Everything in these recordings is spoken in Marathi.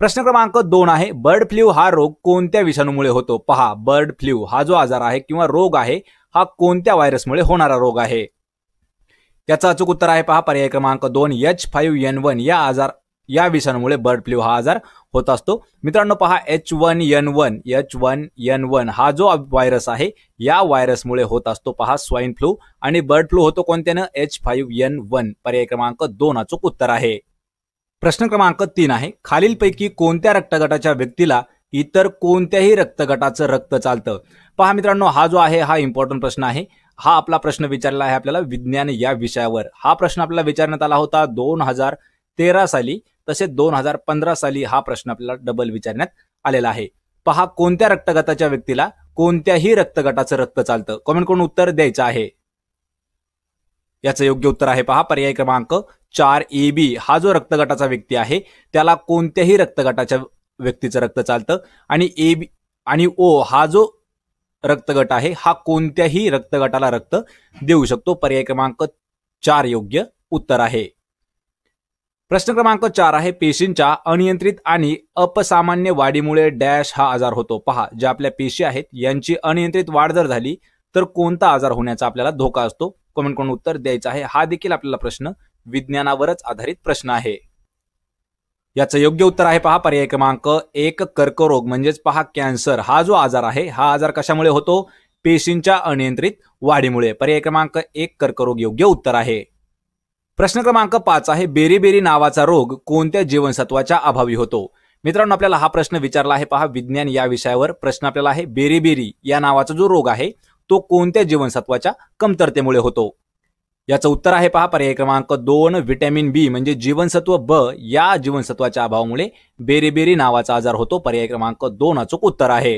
प्रश्न क्रमांक 2 आहे, बर्ड फ्लू हा रोग कोणत्या विषाणूमुळे होतो? पहा, बर्ड फ्लू हा जो आजार आहे किंवा रोग आहे हा कोणत्या व्हायरसमुळे होणारा रोग आहे? याचं अचूक उत्तर आहे पहा पर्याय क्रमांक 2 H5N1 या विषाणूमुळे बर्ड फ्लू हा आजार होत असतो। मित्रांनो पहा, H1N1 हा जो व्हायरस आहे या व्हायरसमुळे होत असतो पहा स्वाईन फ्लू, आणि बर्ड फ्लू होतो कोणत्यानं? H5N1। पर्याय क्रमांक 2 अचूक उत्तर आहे। प्रश्न क्रमांक 3 आहे, खालीलपैकी कोणत्या रक्तगटाच्या व्यक्तीला इतर कोणत्याही रक्तगटाचं रक्त चालतं? पहा मित्रांनो, हा जो आहे हा इम्पॉर्टंट प्रश्न आहे। हा आपला प्रश्न विचारला आहे आपल्याला विज्ञान या विषयावर। हा प्रश्न आपल्याला विचारण्यात आला होता 2013 साली, तसेच 2015 साली हा प्रश्न आपल्याला डबल विचारण्यात आलेला आहे। पहा, कोणत्या रक्तगटाच्या व्यक्तीला कोणत्याही रक्तगटाचं रक्त चालतं? कमेंट करून उत्तर द्यायचं आहे। याचं योग्य उत्तर आहे पहा पर्याय क्रमांक 4 AB। हा जो रक्तगटाचा व्यक्ती आहे त्याला कोणत्याही रक्तगटाच्या व्यक्तीचं रक्त चालतं, आणि AB आणि O हा जो रक्तगट आहे हा कोणत्याही रक्तगटाला रक्त देऊ शकतो। पर्याय क्रमांक 4 योग्य उत्तर आहे। प्रश्न क्रमांक 4 आहे, पेशींच्या अनियंत्रित आणि अपसामान्य वाढीमुळे डॅश हा आजार होतो? पहा, ज्या आपल्या पेशी आहेत यांची अनियंत्रित वाढ जर झाली तर कोणता आजार होण्याचा आपल्याला धोका असतो? कमेंट करून उत्तर द्यायचं आहे। हा देखील आपल्याला प्रश्न विज्ञानावरच आधारित प्रश्न आहे। याचं योग्य उत्तर आहे पहा पर्याय क्रमांक 1 कर्करोग, म्हणजेच पहा कॅन्सर हा जो आजार आहे हा आजार कशामुळे होतो? पेशींच्या अनियंत्रित वाढीमुळे। पर्याय क्रमांक 1 कर्करोग योग्य उत्तर आहे। प्रश्न क्रमांक 5 आहे, बेरीबेरी नावाचा रोग कोणत्या जीवनसत्वाच्या अभावी होतो? मित्रांनो, आपल्याला हा प्रश्न विचारला आहे पहा विज्ञान या विषयावर। प्रश्न आपल्याला आहे, बेरीबेरी या नावाचा जो रोग आहे तो कोणत्या जीवनसत्वाच्या कमतरतेमुळे होतो? याचं उत्तर आहे पहा पर्याय क्रमांक 2 व्हिटॅमिन बी, म्हणजे जीवनसत्व ब या जीवनसत्वाच्या अभावामुळे बेरीबेरी नावाचा आजार होतो। पर्याय क्रमांक 2 अचूक उत्तर आहे।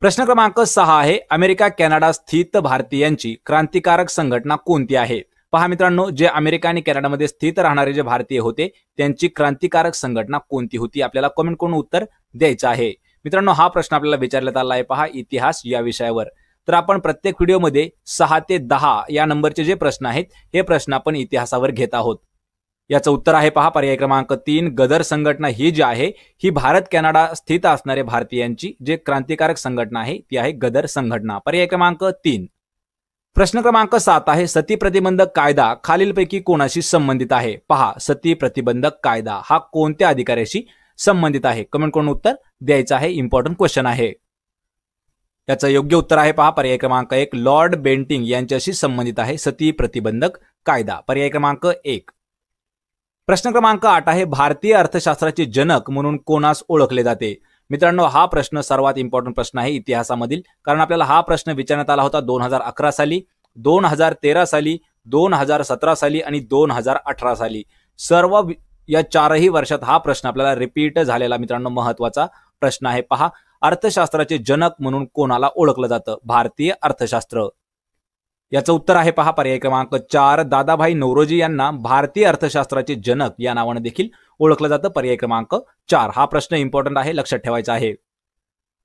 प्रश्न क्रमांक 6 आहे, अमेरिका कॅनडा स्थित भारतीयांची क्रांतिकारक संघटना कोणती आहे? पहा मित्रांनो, जे अमेरिका आणि कॅनडामध्ये स्थित राहणारे जे भारतीय होते त्यांची क्रांतिकारक संघटना कोणती होती? आपल्याला कमेंट करून उत्तर द्यायचं आहे। मित्रांनो, हा प्रश्न आपल्याला विचारण्यात आला आहे पहा इतिहास या विषयावर। तर आपण प्रत्येक व्हिडिओमध्ये 6 ते 10 या नंबरचे जे प्रश्न आहेत हे प्रश्न आपण इतिहासावर घेत आहोत। याचं उत्तर आहे पहा पर्याय क्रमांक 3 गदर संघटना। ही जी आहे ही भारत कॅनडा स्थित असणारे भारतीयांची जे क्रांतिकारक संघटना आहे ती आहे गदर संघटना। पर्याय क्रमांक 3। प्रश्न क्रमांक 7 आहे, सती प्रतिबंधक कायदा खालीलपैकी कोणाशी संबंधित आहे? पहा, सती प्रतिबंधक कायदा हा कोणत्या अधिकाऱ्याशी संबंधित आहे? कमेंट करून उत्तर द्यायचं आहे। इम्पॉर्टंट क्वेश्चन आहे। याचं योग्य उत्तर आहे पहा पर्याय क्रमांक 1 लॉर्ड बेंटिंग यांच्याशी संबंधित आहे सती प्रतिबंधक कायदा। पर्याय क्रमांक 1। प्रश्न क्रमांक 8 आहे, भारतीय अर्थशास्त्राचे जनक म्हणून कोणास ओळखले जाते? मित्रांनो, हा प्रश्न सर्वात इम्पॉर्टंट प्रश्न आहे इतिहासामधील, कारण आपल्याला हा प्रश्न विचारण्यात आला होता 2011 साली, 2013 साली, 2017 साली आणि 2018 साली। सर्व या चारही वर्षात हा प्रश्न आपल्याला रिपीट झालेला मित्रांनो महत्वाचा प्रश्न आहे। पहा, अर्थशास्त्राचे जनक म्हणून कोणाला ओळखलं जातं? भारतीय अर्थशास्त्र। याचं उत्तर आहे पहा पर्याय क्रमांक 4 दादाभाई नौरोजी यांना भारतीय अर्थशास्त्राचे जनक या नावाने देखील ओळखलं जातं। पर्याय क्रमांक 4 हा प्रश्न इम्पॉर्टंट आहे, लक्षात ठेवायचा आहे।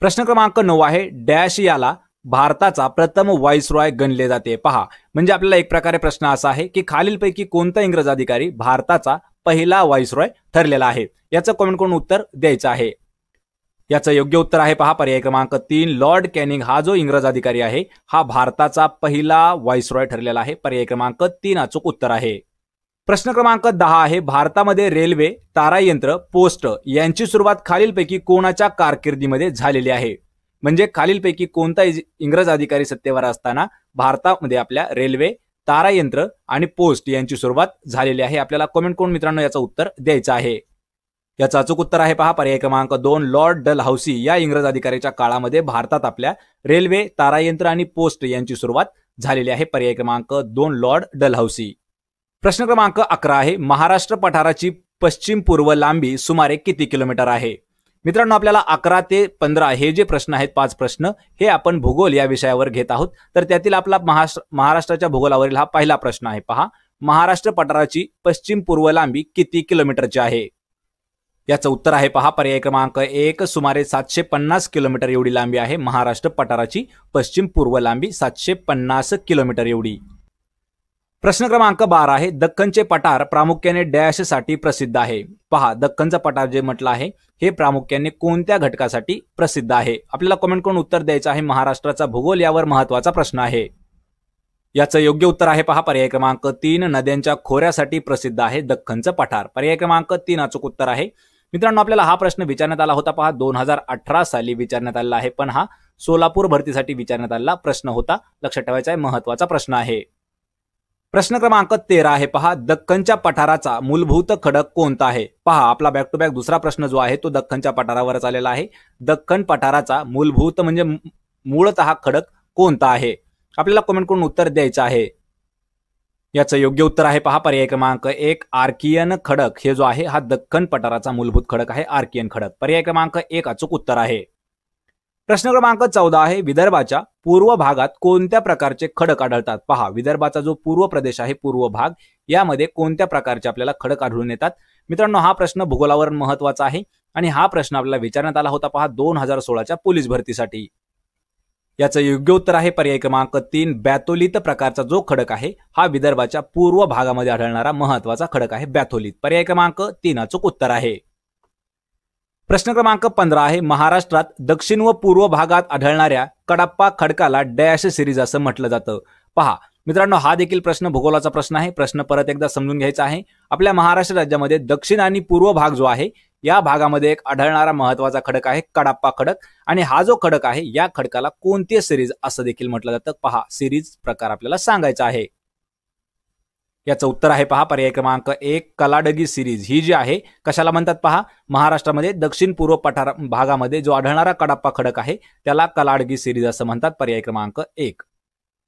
प्रश्न क्रमांक 9 आहे, डॅश याला भारताचा प्रथम व्हाईसरॉय गणले जाते? पहा, म्हणजे आपल्याला एक प्रकारे प्रश्न असा आहे की खालीलपैकी कोणता इंग्रज अधिकारी भारताचा पहिला व्हाईसरॉय ठरलेला आहे? याचं कमेंट करून उत्तर द्यायचं आहे। याचं योग्य उत्तर आहे पहा पर्याय क्रमांक 3 लॉर्ड कॅनिंग हा जो इंग्रज अधिकारी आहे हा भारताचा पहिला व्हाईसरॉय ठरलेला आहे। पर्याय क्रमांक 3 अचूक उत्तर आहे। प्रश्न क्रमांक 10 आहे, भारतामध्ये रेल्वे, तारायंत्र, पोस्ट यांची सुरुवात खालीलपैकी कोणाच्या कारकिर्दीमध्ये झालेली आहे? म्हणजे खालीलपैकी कोणता इंग्रज अधिकारी सत्तेवर असताना भारतामध्ये आपल्या रेल्वे, तारायंत्र आणि पोस्ट यांची सुरुवात झालेली आहे? आपल्याला कमेंट करून मित्रांनो याचं उत्तर द्यायचं आहे। याचं अचूक उत्तर आहे पहा पर्याय क्रमांक 2 लॉर्ड डलहौसी या इंग्रज अधिकाऱ्याच्या काळामध्ये भारतात आपल्या रेल्वे, तारायंत्र आणि पोस्ट यांची सुरुवात झालेली आहे। पर्याय क्रमांक 2 लॉर्ड डलहौसी। प्रश्न क्रमांक 11 आहे, महाराष्ट्र पठाराची पश्चिम पूर्व लांबी सुमारे किती किलोमीटर आहे? मित्रांनो, आपल्याला 11 ते 15 हे जे प्रश्न आहेत 5 प्रश्न हे आपण भूगोल या विषयावर घेत आहोत। तर त्यातील आपला महाराष्ट्राच्या भूगोलावरील हा पहिला प्रश्न आहे। पहा, महाराष्ट्र पठाराची पश्चिम पूर्व लांबी किती किलोमीटरची आहे? याचं उत्तर आहे पहा पर्याय क्रमांक 1 सुमारे 750 किलोमीटर एवढी लांबी आहे महाराष्ट्र पठाराची पश्चिम पूर्व लांबी 750 किलोमीटर एवढी। प्रश्न क्रमांक 12 आहे, दख्खनचे पठार प्रामुख्याने डॅश साठी प्रसिद्ध आहे. पहा, दख्खनचं पठार जे म्हटलं आहे हे प्रामुख्याने कोणत्या घटकासाठी प्रसिद्ध आहे. आपल्याला कमेंट करून उत्तर द्यायचं आहे. महाराष्ट्राचा भूगोल यावर महत्वाचा प्रश्न आहे. याचं योग्य उत्तर आहे पहा पर्याय क्रमांक 3, नद्यांच्या खोऱ्यासाठी प्रसिद्ध आहे दख्खनचं पठार. पर्याय क्रमांक 3 अचूक उत्तर आहे. मित्रांनो, आपल्याला हा प्रश्न विचारण्यात आला होता पहा 2018 साली विचारण्यात आला आहे, पण हा सोलापूर भरतीसाठी विचारण्यात आलेला प्रश्न होता. लक्षात ठेवायचा आहे, महत्वाचा प्रश्न आहे. प्रश्न क्रमांक 13 आहे पहा, दख्खनच्या पठाराचा मूलभूत खडक कोणता आहे. पहा, आपला बॅक टू बॅक दुसरा प्रश्न जो आहे तो दख्खनच्या पठारावरच आलेला आहे. दख्खन पठाराचा मूलभूत म्हणजे मूळतः खडक कोणता आहे. आपल्याला कमेंट करून उत्तर द्यायचं आहे. याचं योग्य उत्तर आहे पहा पर्याय क्रमांक 1, आर्कियन खडक. हे जो आहे हा दख्खन पठाराचा मूलभूत खडक आहे, आर्कियन खडक. पर्याय क्रमांक 1 अचूक उत्तर आहे. प्रश्न क्रमांक 14 आहे, विदर्भाच्या पूर्व भागात कोणत्या प्रकारचे खडक आढळतात. पहा, विदर्भाचा जो पूर्व प्रदेश आहे, पूर्व भाग, यामध्ये कोणत्या प्रकारचे आपल्याला खडक आढळून येतात. मित्रांनो, हा प्रश्न भूगोलावर महत्वाचा आहे आणि हा प्रश्न आपल्याला विचारण्यात आला होता पहा 2016च्या पोलीस भरतीसाठी. याचं योग्य उत्तर आहे पर्याय क्रमांक 3, बॅथोलित प्रकारचा जो खडक आहे हा विदर्भाच्या पूर्व भागामध्ये आढळणारा महत्वाचा खडक आहे, बॅथोलित. पर्याय क्रमांक 3 अचूक उत्तर आहे. प्रश्न क्रमांक 15 आहे, महाराष्ट्रात दक्षिण व पूर्व भागात आढळणाऱ्या कडप्पा खडकाला डॅश सिरीज असं म्हटलं जातं. पहा मित्रांनो, हा देखील प्रश्न भूगोलाचा प्रश्न आहे. प्रश्न परत एकदा समजून घ्यायचा आहे. आपल्या महाराष्ट्र राज्यामध्ये दक्षिण आणि पूर्व भाग जो आहे या भागामध्ये एक आढळणारा महत्वाचा खडक आहे कडप्पा खडक, आणि हा जो खडक आहे या खडकाला कोणती सिरीज असं देखील म्हटलं जातं. पहा, सिरीज प्रकार आपल्याला सांगायचा आहे. याचं उत्तर आहे पहा पर्याय क्रमांक 1, कलाडगी सिरीज. ही जी आहे कशाला म्हणतात पहा, महाराष्ट्रामध्ये दक्षिण पूर्व पठार भागामध्ये जो आढळणारा कडप्पा खडक आहे त्याला कलाडगी सिरीज असं म्हणतात. पर्याय क्रमांक 1.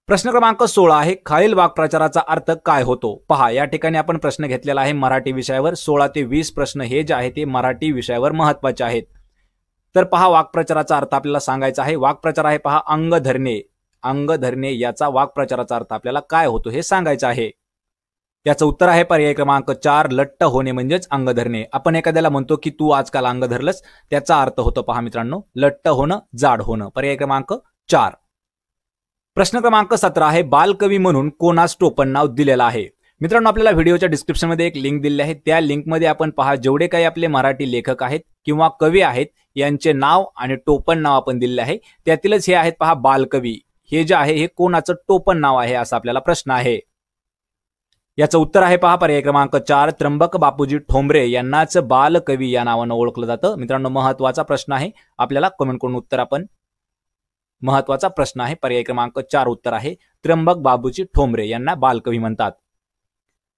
प्रश्न क्रमांक 16 आहे, खालील वाक्प्रचाराचा अर्थ काय होतो. पहा, या ठिकाणी आपण प्रश्न घेतलेला आहे मराठी विषयावर. 16 ते 20 प्रश्न हे जे आहे ते मराठी विषयावर महत्वाचे आहेत. तर पहा, वाक्प्रचाराचा अर्थ आपल्याला सांगायचा आहे. वाक्प्रचार आहे पहा, अंग धरणे. अंग धरणे याचा वाक्प्रचाराचा अर्थ आपल्याला काय होतो हे सांगायचं आहे. याचं उत्तर आहे पर्याय क्रमांक 4, लट्ट होणे म्हणजेच अंग धरणे. आपण एखाद्याला म्हणतो की तू आजकाल अंग धरलंस, त्याचा अर्थ होतो पहा मित्रांनो लट्ट होणं, जाड होणं. पर्याय क्रमांक 4. प्रश्न क्रमांक 17 आहे, बालकवी म्हणून कोणास टोपण नाव दिलेलं आहे. मित्रांनो, आपल्याला व्हिडिओच्या डिस्क्रिप्शनमध्ये एक लिंक दिली आहे. त्या लिंकमध्ये आपण पहा जेवढे काही आपले मराठी लेखक आहेत किंवा कवी आहेत यांचे नाव आणि टोपण नाव आपण दिलेले आहे. त्यातीलच हे आहेत पहा बालकवी. हे जे आहे हे कोणाचं टोपण नाव आहे असा आपल्याला प्रश्न आहे. याचं उत्तर आहे पहा पर्याय क्रमांक 4, त्र्यंबक बापूजी ठोंबरे यांनाच बालकवी या नावानं ओळखलं जातं. मित्रांनो, महत्वाचा प्रश्न आहे. आपल्याला कमेंट करून उत्तर आपण महत्वाचा प्रश्न आहे. पर्याय क्रमांक 4 उत्तर आहे. त्र्यंबक बापूजी ठोंबरे यांना बालकवी म्हणतात.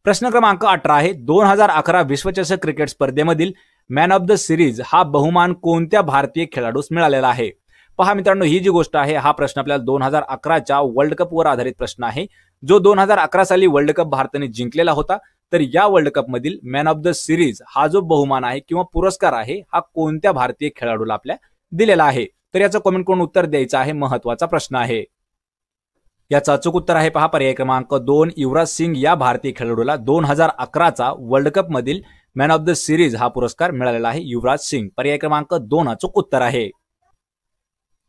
प्रश्न क्रमांक 18 आहे, 2011 विश्वचषक क्रिकेट स्पर्धेमधील मॅन ऑफ द सिरीज हा बहुमान कोणत्या भारतीय खेळाडूस मिळालेला आहे. पहा मित्रांनो, ही जी गोष्ट आहे हा प्रश्न आपल्याला 2011च्या वर्ल्ड कपवर आधारित प्रश्न आहे. जो 2011 साली वर्ल्ड कप भारताने जिंकलेला होता. तर या वर्ल्ड कप मधील मॅन ऑफ द सिरीज हा जो बहुमान आहे किंवा पुरस्कार आहे हा कोणत्या भारतीय खेळाडूला आपल्या दिलेला आहे. तर याचं कमेंट करून उत्तर द्यायचं आहे. महत्वाचा प्रश्न आहे. याचं अचूक उत्तर आहे पहा पर्याय क्रमांक 2, युवराज सिंग या भारतीय खेळाडूला 2011चा वर्ल्ड कप मधील मॅन ऑफ द सिरीज हा पुरस्कार मिळालेला आहे. युवराज सिंग. पर्याय क्रमांक 2 अचूक उत्तर आहे.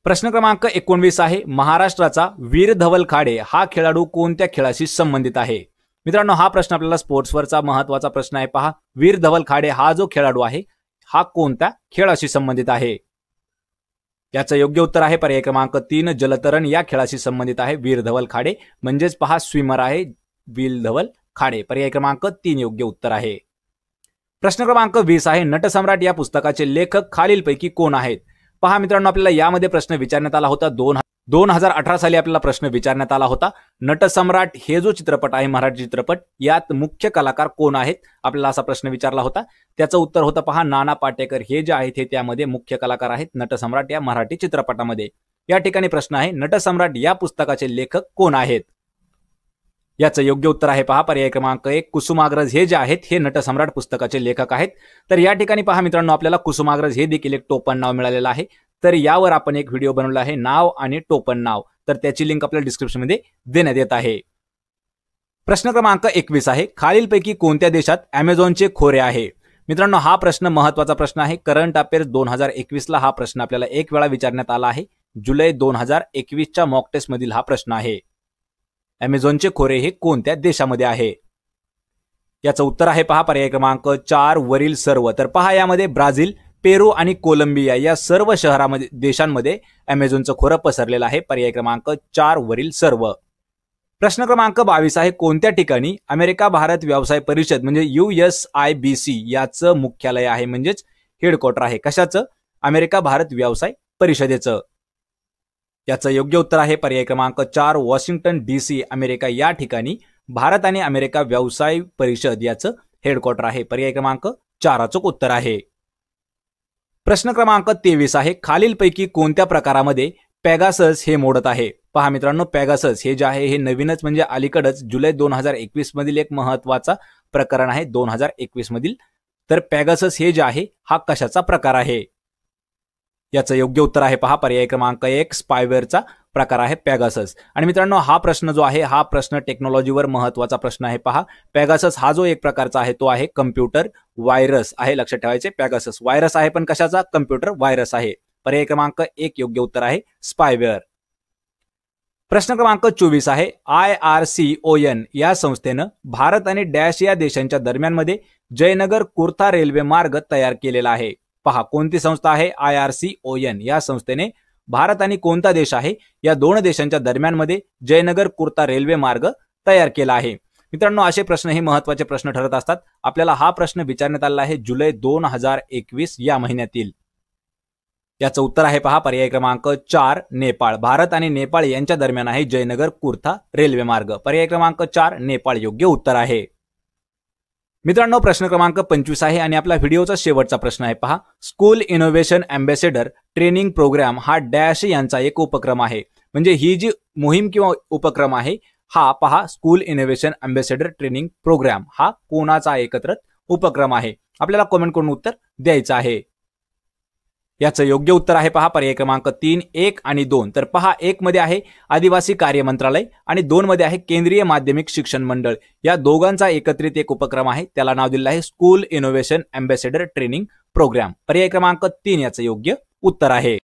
प्रश्न क्रमांक 19 आहे, महाराष्ट्राचा वीर धवल खाडे हा खेळाडू कोणत्या खेळाशी संबंधित आहे. मित्रांनो, हा प्रश्न आपल्याला स्पोर्ट्सवरचा महत्वाचा प्रश्न आहे. पहा, वीर धवल खाडे हा जो खेळाडू आहे हा कोणत्या खेळाशी संबंधित आहे. याचं योग्य उत्तर आहे पर्याय क्रमांक 3, जलतरण या खेळाशी संबंधित आहे वीर धवल खाडे. म्हणजेच पहा स्विमर आहे वीर धवल खाडे. पर्याय क्रमांक 3 योग्य उत्तर आहे. प्रश्न क्रमांक 20 आहे, नटसम्राट या पुस्तकाचे लेखक खालीलपैकी कोण आहेत. पहा मित्रांनो, आपल्याला यामध्ये प्रश्न विचारण्यात आला होता. 2018 साली आपल्याला प्रश्न विचारण्यात आला होता. नटसम्राट हे जो चित्रपट आहे मराठी चित्रपट, यात मुख्य कलाकार कोण आहेत आपल्याला असा प्रश्न विचारला होता. त्याचं उत्तर होतं पहा नाना पाटेकर. हे जे आहेत हे त्यामध्ये मुख्य कलाकार आहेत नटसम्राट या मराठी चित्रपटामध्ये. या ठिकाणी प्रश्न आहे, नटसम्राट या पुस्तकाचे लेखक कोण आहेत. याचं योग्य उत्तर आहे पहा पर्याय क्रमांक 1, कुसुमाग्रज हे जे आहेत हे नटसम्राट पुस्तकाचे लेखक आहेत. तर या ठिकाणी पहा मित्रांनो, आपल्याला कुसुमाग्रज हे देखील एक टोपण नाव मिळालेलं आहे. तर यावर आपण एक व्हिडिओ बनवला आहे, नाव आणि टोपण नाव. तर त्याची लिंक आपल्याला डिस्क्रिप्शनमध्ये देण्यात येत आहे. प्रश्न क्रमांक 21 आहे, खालीलपैकी कोणत्या देशात अमेझॉनचे खोरे आहे. मित्रांनो, हा प्रश्न महत्वाचा प्रश्न आहे. करंट अफेअर्स 2021ला हा प्रश्न आपल्याला एक वेळा विचारण्यात आला आहे. जुलै 2021च्या मॉक टेस्ट मधील हा प्रश्न आहे. अमेझॉनचे खोरे हे कोणत्या देशामध्ये आहे? याचं उत्तर आहे पहा पर्याय क्रमांक 4 वरील सर्व. तर पहा यामध्ये ब्राझील, पेरू आणि कोलंबिया या सर्व शहरांमध्ये देशांमध्ये अमेझॉनचं खोरं पसरलेलं आहे. पर्याय क्रमांक 4 वरील सर्व. प्रश्न क्रमांक 22 आहे कोणत्या ठिकाणी अमेरिका भारत व्यवसाय परिषद म्हणजे USIBC याचं मुख्यालय आहे म्हणजेच हेडक्वार्टर आहे. कशाचं? अमेरिका भारत व्यवसाय परिषदेचं. याचं योग्य उत्तर आहे पर्याय क्रमांक 4 वॉशिंग्टन DC अमेरिका या ठिकाणी भारत आणि अमेरिका व्यवसाय परिषद याचं हेडक्वार्टर आहे. पर्याय क्रमांक 4 अचूक उत्तर आहे. प्रश्न क्रमांक 23 आहे खालीलपैकी कोणत्या प्रकारामध्ये पॅगासस हे मोडत आहे? पहा मित्रांनो, पॅगासस हे जे आहे हे नवीनच म्हणजे अलीकडच जुलै 2021 मधील एक महत्वाचा प्रकरण आहे 2021 मधील. तर पॅगासस हे जे आहे हा कशाचा प्रकार आहे? याचं योग्य उत्तर आहे पहा पर्याय क्रमांक 1 स्पायवेअरचा प्रकार आहे पॅगासस. आणि मित्रांनो हा प्रश्न जो आहे हा प्रश्न टेक्नॉलॉजीवर महत्वाचा प्रश्न आहे. पहा पॅगासस हा जो एक प्रकारचा आहे तो आहे कम्प्युटर व्हायरस आहे. लक्षात ठेवायचे पॅगासस व्हायरस आहे पण कशाचा? कम्प्युटर व्हायरस आहे. पर्याय क्रमांक 1 योग्य उत्तर आहे स्पायवेअर. प्रश्न क्रमांक 24 आहे IRCON या संस्थेनं भारत आणि डॅश या देशांच्या दरम्यानमध्ये जयनगर कुर्था रेल्वे मार्ग तयार केलेला आहे. पहा कोणती संस्था आहे? IRCON या संस्थेने भारत आणि कोणता देश आहे या दोन देशांच्या दरम्यानमध्ये जयनगर कुर्ता रेल्वे मार्ग तयार केला आहे. मित्रांनो असे प्रश्न हे महत्वाचे प्रश्न ठरत असतात. आपल्याला हा प्रश्न विचारण्यात आला आहे जुलै 2021 या महिन्यातील. याचं उत्तर आहे पहा पर्याय क्रमांक 4 नेपाळ. भारत आणि नेपाळ यांच्या दरम्यान आहे जयनगर कुर्था रेल्वे मार्ग. पर्याय क्रमांक 4 नेपाळ योग्य उत्तर आहे. मित्रांनो प्रश्न क्रमांक 25 आहे आणि आपला व्हिडिओचा शेवटचा प्रश्न आहे. पहा school innovation ambassador training program हा डॅश यांचा एक उपक्रम आहे. म्हणजे ही जी मोहीम किंवा उपक्रम आहे हा पहा school innovation ambassador training program हा कोणाचा एकत्रित उपक्रम आहे? आपल्याला कमेंट करून उत्तर द्यायचं आहे. याचं योग्य उत्तर आहे पहा पर्याय क्रमांक 3 1 आणि 2. तर पहा 1 मध्ये आहे आदिवासी कार्य मंत्रालय आणि 2 मध्ये आहे केंद्रीय माध्यमिक शिक्षण मंडळ. या दोघांचा एकत्रित एक उपक्रम आहे त्याला नाव दिलेलं आहे school innovation ambassador training program. पर्याय क्रमांक 3 याचं योग्य उत्तर आहे.